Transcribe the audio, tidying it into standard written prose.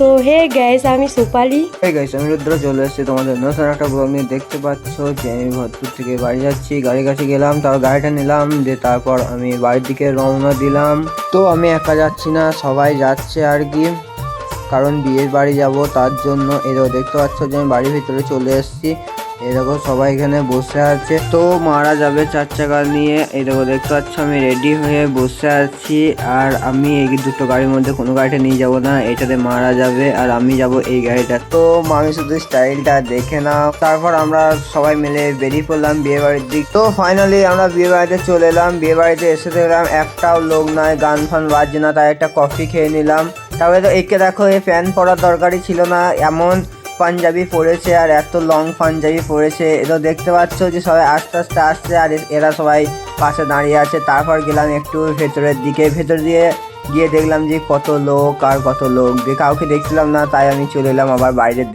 So hey guys, আমি সুপালি। এই guys, আমি রুদ্র চলে এসেছি তোমাদের নতুন একটা ব্লগ নিয়ে। দেখতে পাচ্ছ যে আমি ভরপুর থেকে বাড়ি যাচ্ছি, গাড়ির কাছে গেলাম, তার গাড়িটা নিলাম, দিয়ে তারপর আমি বাড়ির দিকে রওনা দিলাম। তো আমি একা যাচ্ছি না, সবাই যাচ্ছে আর কি, কারণ বিয়ের বাড়ি যাব তার জন্য। এরকম দেখতে পাচ্ছ যে আমি বাড়ির ভিতরে চলে এসেছি। এরকম সবাই এখানে বসে আছে, তো মারা যাবে 4 চাকা নিয়ে। এরকম দেখতে পাচ্ছ আমি রেডি হয়ে বসে আছি, আর আমি এই দুটো গাড়ির মধ্যে কোনো গাড়িটা নিয়ে যাব না, এটাতে মারা যাবে আর আমি যাব এই গাড়িটা। তো আমি শুধু স্টাইলটা দেখে নাও। তারপর আমরা সবাই মিলে বেরিয়ে পড়লাম বিয়ে বাড়ির দিক। তো ফাইনালি আমরা বিয়ে বাড়িতে চলে এলাম। বিয়ে বাড়িতে এসে দেখলাম একটাও লোক নাই, গান ফান বাজছে না, তাই একটা কফি খেয়ে নিলাম। তারপরে তো একে দেখো, এই প্যান্ট পরার দরকারই ছিল না, এমন পাঞ্জাবি পরেছে আর এত লং পাঞ্জাবি পরেছে। এটা দেখতে পাচ্ছ যে সবাই আস্তে আস্তে আসছে আর এরা সবাই পাশে দাঁড়িয়ে আছে। তারপর গেলাম একটু ভেতরের দিকে, ভেতর দিয়ে গিয়ে দেখলাম যে কত লোক আর কত লোক, যে কাউকে দেখছিলাম না, তাই আমি চলে এলাম আবার বাইরের দিকে।